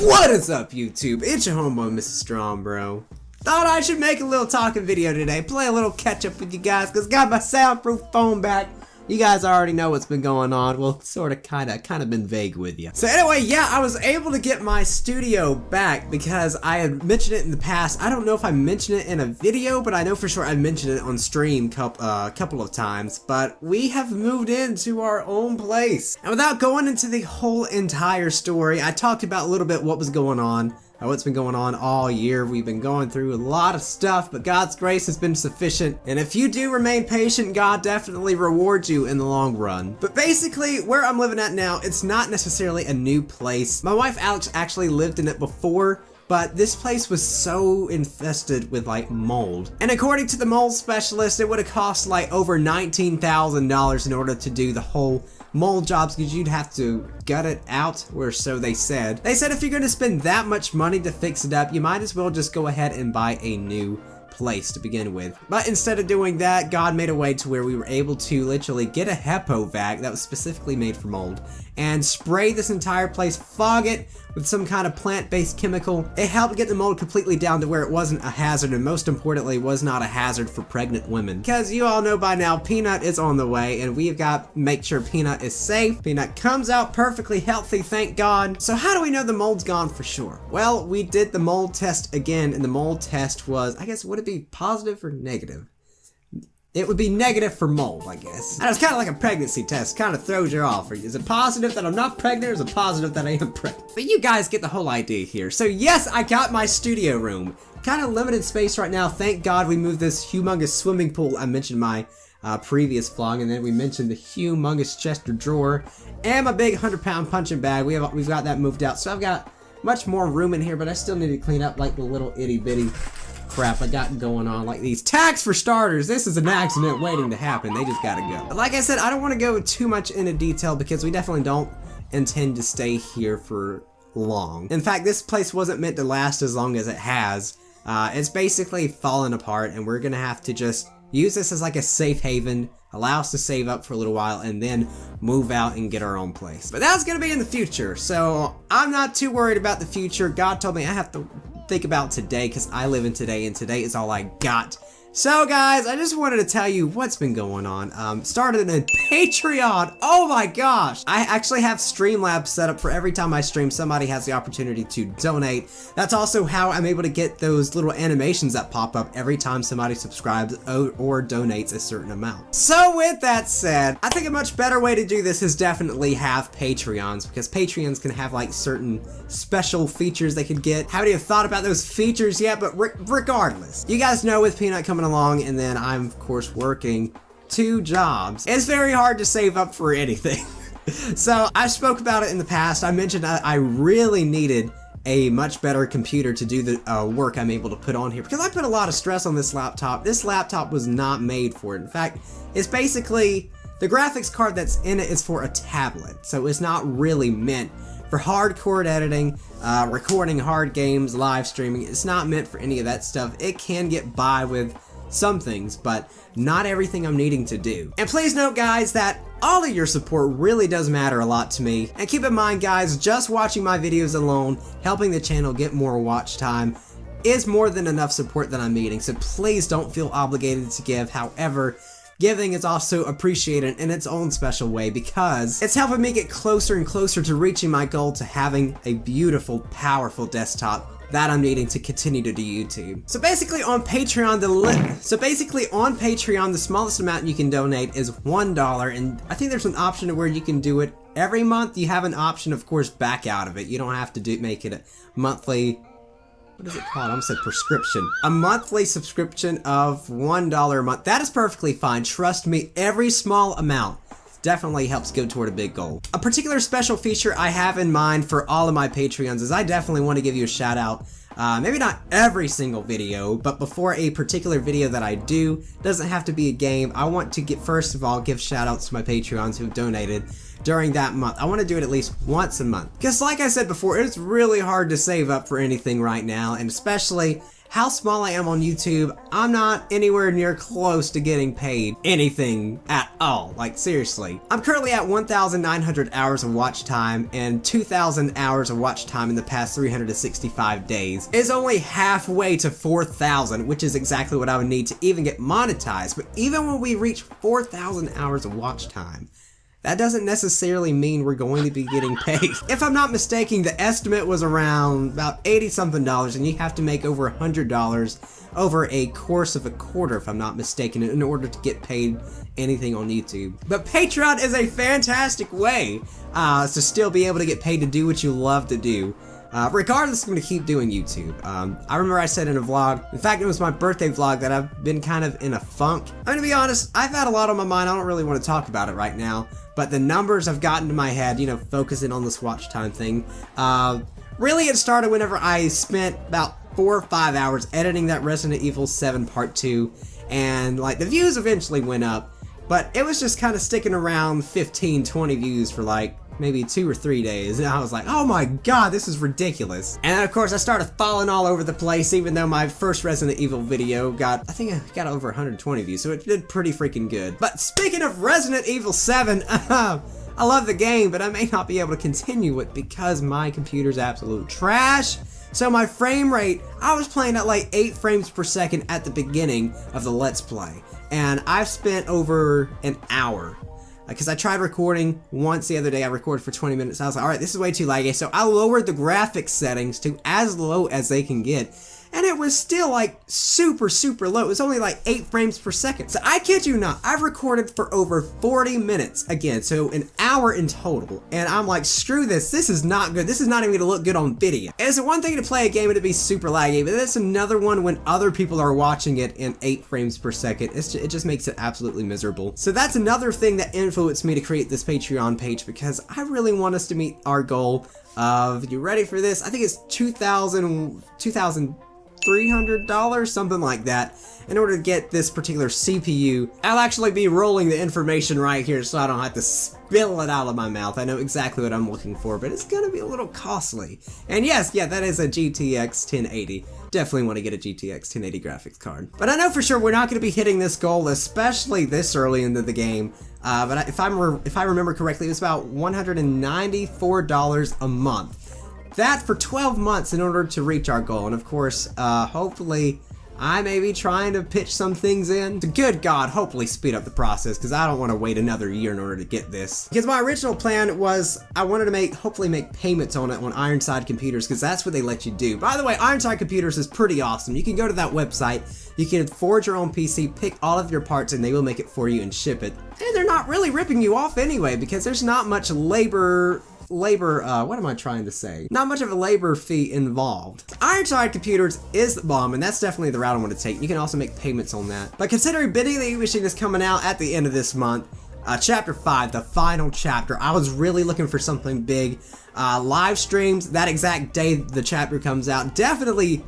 What is up, YouTube? It's your homeboy, MrStrongBro. Thought I should make a little talking video today, play a little catch up with you guys, because got my soundproof phone back. You guys already know what's been going on. Well, sort of, kind of been vague with you. So anyway, yeah, I was able to get my studio back because I had mentioned it in the past. I don't know if I mentioned it in a video, but I know for sure I mentioned it on stream a couple of times. But we have moved into our own place. And without going into the whole entire story, I talked about a little bit what was going on. What's been going on all year. We've been going through a lot of stuff, but God's grace has been sufficient. And if you do remain patient, God definitely rewards you in the long run. But basically, where I'm living at now, it's not necessarily a new place. My wife Alex actually lived in it before, but this place was so infested with like mold. And according to the mold specialist, it would have cost like over $19,000 in order to do the whole mold jobs, because you'd have to gut it out, or so they said. They said if you're going to spend that much money to fix it up, you might as well just go ahead and buy a new place to begin with. But instead of doing that, God made a way to where we were able to literally get a HEPA vac that was specifically made for mold and spray this entire place, fog it with some kind of plant-based chemical. It helped get the mold completely down to where it wasn't a hazard, and most importantly, was not a hazard for pregnant women. Because you all know by now, Peanut is on the way, and we've got to make sure Peanut is safe. Peanut comes out perfectly healthy, thank God. So how do we know the mold's gone for sure? Well, we did the mold test again, and the mold test was, I guess, would it be positive or negative? It would be negative for mold, I guess. And it's kind of like a pregnancy test, kind of throws you off. Is it positive that I'm not pregnant, or is it positive that I am pregnant? But you guys get the whole idea here. So yes, I got my studio room. Kind of limited space right now. Thank God we moved this humongous swimming pool. I mentioned my previous vlog, and then we mentioned the humongous chest of drawer and my big 100-pound punching bag. We've got that moved out, so I've got much more room in here, but I still need to clean up like the little itty bitty crap I got going on, like these tags for starters. This is an accident waiting to happen. They just gotta go. But like I said, I don't want to go too much into detail because we definitely don't intend to stay here for long. In fact, this place wasn't meant to last as long as it has. It's basically fallen apart, and we're gonna have to just use this as like a safe haven, allow us to save up for a little while, and then move out and get our own place. But that's gonna be in the future, so I'm not too worried about the future. God told me I have to think about today, because I live in today, and today is all I got. So guys, I just wanted to tell you what's been going on. Started a Patreon. Oh my gosh. I actually have Streamlabs set up for every time I stream, somebody has the opportunity to donate. That's also how I'm able to get those little animations that pop up every time somebody subscribes or donates a certain amount. So with that said, I think a much better way to do this is definitely have Patreons, because Patreons can have like certain special features they could get. Haven't even thought about those features yet, but regardless, you guys know with Peanut coming along, and then I'm of course working 2 jobs, it's very hard to save up for anything. So I spoke about it in the past. I mentioned I really needed a much better computer to do the work I'm able to put on here, because I put a lot of stress on this laptop. This laptop was not made for it. In fact, it's basically, the graphics card that's in it is for a tablet, so it's not really meant for hardcore editing, recording hard games, live streaming. It's not meant for any of that stuff. It can get by with some things, but not everything I'm needing to do. And please note, guys, that all of your support really does matter a lot to me. And keep in mind, guys, just watching my videos alone, helping the channel get more watch time, is more than enough support that I'm needing. So please don't feel obligated to give. However, giving is also appreciated in its own special way, because it's helping me get closer and closer to reaching my goal to having a beautiful, powerful desktop that I'm needing to continue to do YouTube. So basically on Patreon, the smallest amount you can donate is $1, and I think there's an option where you can do it every month. You have an option, of course, back out of it. You don't have to make it a monthly, what is it called? I almost said prescription. A monthly subscription of $1 a month. That is perfectly fine. Trust me, every small amount definitely helps go toward a big goal. A particular special feature I have in mind for all of my Patreons is I definitely want to give you a shout out. Maybe not every single video, but before a particular video that I do, doesn't have to be a game. I want to first of all, give shout outs to my Patreons who've donated during that month. I want to do it at least once a month. Because like I said before, it's really hard to save up for anything right now, and especially how small I am on YouTube, I'm not anywhere near close to getting paid anything at all. Like, seriously. I'm currently at 1,900 hours of watch time, and 2,000 hours of watch time in the past 365 days. It's only halfway to 4,000, which is exactly what I would need to even get monetized. But even when we reach 4,000 hours of watch time, that doesn't necessarily mean we're going to be getting paid. If I'm not mistaken, the estimate was around about $80-something, and you have to make over $100 over a course of a quarter, if I'm not mistaken, in order to get paid anything on YouTube. But Patreon is a fantastic way to still be able to get paid to do what you love to do. Regardless, I'm going to keep doing YouTube. I remember I said in a vlog, in fact it was my birthday vlog, that I've been kind of in a funk. I'm going to be honest, I've had a lot on my mind, I don't really want to talk about it right now, but the numbers have gotten to my head, you know, focusing on this watch time thing. Really it started whenever I spent about 4 or 5 hours editing that Resident Evil 7 Part 2, and like the views eventually went up, but it was just kind of sticking around 15-20 views for like maybe 2 or 3 days, and I was like, oh my god, this is ridiculous. And then of course I started falling all over the place, even though my first Resident Evil video got, I think I got over 120 views, so it did pretty freaking good. But speaking of Resident Evil 7, I love the game, but I may not be able to continue it because my computer's absolute trash. So my frame rate, I was playing at like 8 frames per second at the beginning of the Let's Play, and I've spent over an hour. Because I tried recording once the other day, I recorded for 20 minutes, I was like, alright, this is way too laggy, so I lowered the graphics settings to as low as they can get, and it was still like super low. It was only like 8 frames per second. So I kid you not, I've recorded for over 40 minutes again, so an hour in total, and I'm like, screw this, this is not good, this is not even gonna look good on video. And it's one thing to play a game and it be super laggy, but it's another one when other people are watching it in 8 frames per second. It just makes it absolutely miserable. So that's another thing that influenced me to create this Patreon page, because I really want us to meet our goal of, you ready for this? I think it's $2,300, something like that, in order to get this particular CPU. I'll actually be rolling the information right here so I don't have to spill it out of my mouth. I know exactly what I'm looking for, but it's gonna be a little costly. And yes, yeah, that is a GTX 1080. Definitely want to get a GTX 1080 graphics card. But I know for sure we're not going to be hitting this goal, especially this early into the game. But if I remember correctly, it was about $194 a month. That for 12 months in order to reach our goal. And of course, hopefully, I may be trying to pitch some things in to, good God, hopefully speed up the process, because I don't want to wait another year in order to get this. Because my original plan was I wanted to hopefully make payments on it on IronSide computers, because that's what they let you do. By the way, IronSide computers is pretty awesome. You can go to that website, you can forge your own PC, pick all of your parts, and they will make it for you and ship it. And they're not really ripping you off anyway, because there's not much what am I trying to say? Not much of a labor fee involved. IronSide Computers is the bomb, and that's definitely the route I want to take. You can also make payments on that. But considering Biddy the Machine is coming out at the end of this month, Chapter 5, the final chapter, I was really looking for something big. Live streams, that exact day the chapter comes out, definitely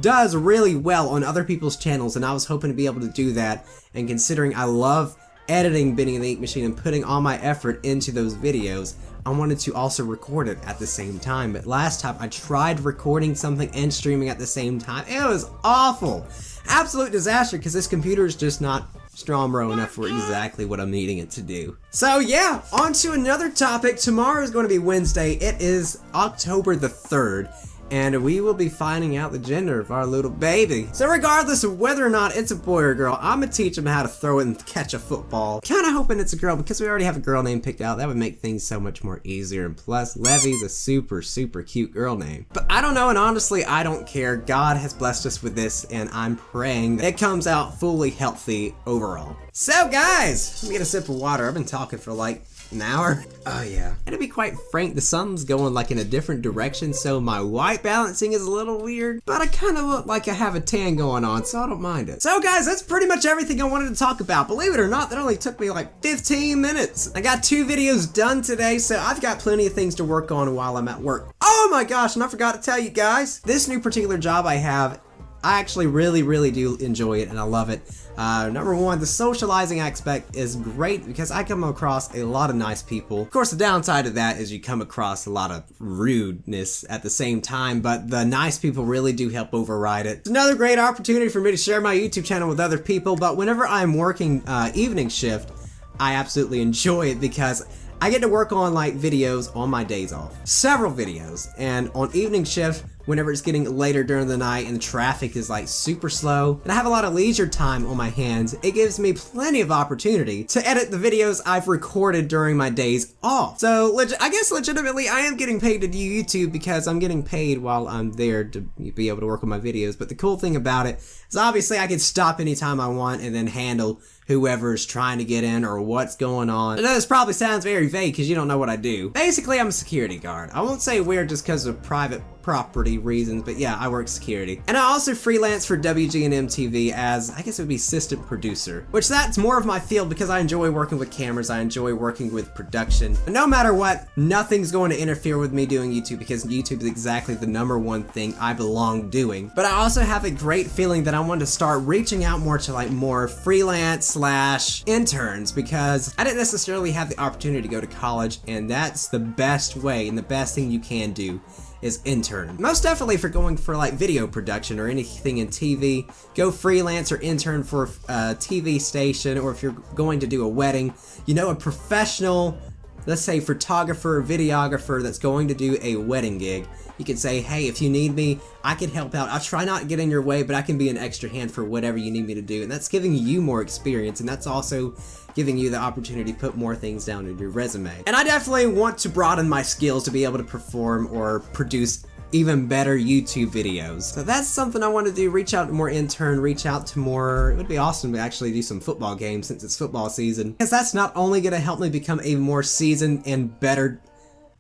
does really well on other people's channels, and I was hoping to be able to do that. And considering I love editing Biddy the Ink Machine and putting all my effort into those videos, I wanted to also record it at the same time. But last time I tried recording something and streaming at the same time. It was awful. Absolute disaster, because this computer is just not StrongBro enough for exactly what I'm needing it to do. So yeah, on to another topic. Tomorrow is going to be Wednesday. It is October the 3rd. And we will be finding out the gender of our little baby. So regardless of whether or not it's a boy or a girl, I'm gonna teach him how to throw it and catch a football. Kinda hoping it's a girl, because we already have a girl name picked out. That would make things so much more easier. And plus, Levy's a super cute girl name. But I don't know, and honestly, I don't care. God has blessed us with this, and I'm praying that it comes out fully healthy overall. So guys, let me get a sip of water. I've been talking for like an hour. Oh yeah. And to be quite frank, the sun's going like in a different direction, so my white balancing is a little weird, but I kind of look like I have a tan going on, so I don't mind it. So guys, that's pretty much everything I wanted to talk about. Believe it or not, that only took me like 15 minutes. I got 2 videos done today, so I've got plenty of things to work on while I'm at work. Oh my gosh, and I forgot to tell you guys, this new particular job I have I actually really do enjoy it, and I love it. Number one, the socializing aspect is great because I come across a lot of nice people. Of course, the downside of that is you come across a lot of rudeness at the same time, but the nice people really do help override it. It's another great opportunity for me to share my YouTube channel with other people, but whenever I'm working evening shift, I absolutely enjoy it because I get to work on like videos on my days off. Several videos, and on evening shift, whenever it's getting later during the night and the traffic is like super slow, and I have a lot of leisure time on my hands, it gives me plenty of opportunity to edit the videos I've recorded during my days off. So I guess legitimately I am getting paid to do YouTube because I'm getting paid while I'm there to be able to work on my videos. But the cool thing about it is obviously I can stop anytime I want and then handle whoever's trying to get in or what's going on. I know this probably sounds very vague because you don't know what I do. Basically, I'm a security guard. I won't say weird just because of private property reasons, but yeah, I work security. And I also freelance for WG and MTV as, I guess it would be assistant producer, which that's more of my field because I enjoy working with cameras, I enjoy working with production. And no matter what, nothing's going to interfere with me doing YouTube because YouTube is exactly the #1 thing I belong doing. But I also have a great feeling that I want to start reaching out more to like more freelance / interns because I didn't necessarily have the opportunity to go to college, and that's the best way and the best thing you can do is intern. Most definitely for going for like video production or anything in TV, go freelance or intern for a TV station, or if you're going to do a wedding, you know, a professional, let's say photographer or videographer that's going to do a wedding gig. You can say, hey, if you need me, I can help out. I'll try not to get in your way, but I can be an extra hand for whatever you need me to do. And that's giving you more experience, and that's also giving you the opportunity to put more things down in your resume. And I definitely want to broaden my skills to be able to perform or produce even better YouTube videos. So that's something I want to do. Reach out to more intern, reach out to more, it would be awesome to actually do some football games since it's football season. Because that's not only going to help me become a more seasoned and better,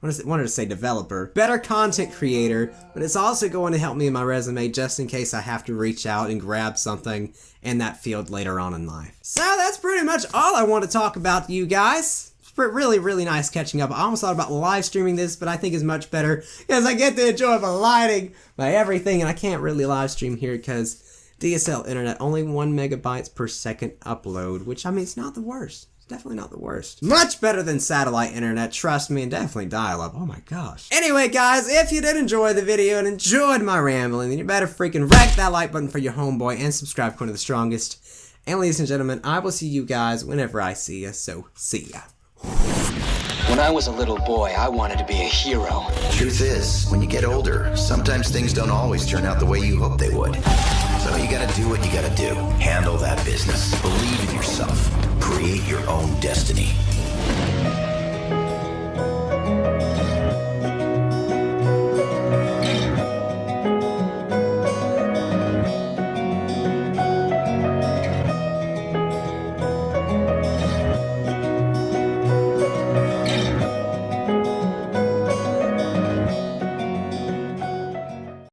I wanted to say developer, better content creator, but it's also going to help me in my resume just in case I have to reach out and grab something in that field later on in life. So that's pretty much all I want to talk about to you guys. It's really nice catching up. I almost thought about live streaming this, but I think it's much better because I get to enjoy my lighting, my everything, and I can't really live stream here because DSL internet, only 1 megabytes per second upload, which I mean, it's not the worst. Definitely not the worst. Much better than satellite internet, trust me, and definitely dial-up. Oh my gosh. Anyway, guys, if you did enjoy the video and enjoyed my rambling, then you better freaking wreck that like button for your homeboy and subscribe to one of the strongest. And ladies and gentlemen, I will see you guys whenever I see you, so see ya. When I was a little boy, I wanted to be a hero. Truth is, when you get older, sometimes things don't always turn out the way you hope they would. So you gotta do what you gotta do. Handle that business. Believe in yourself. Create your own destiny.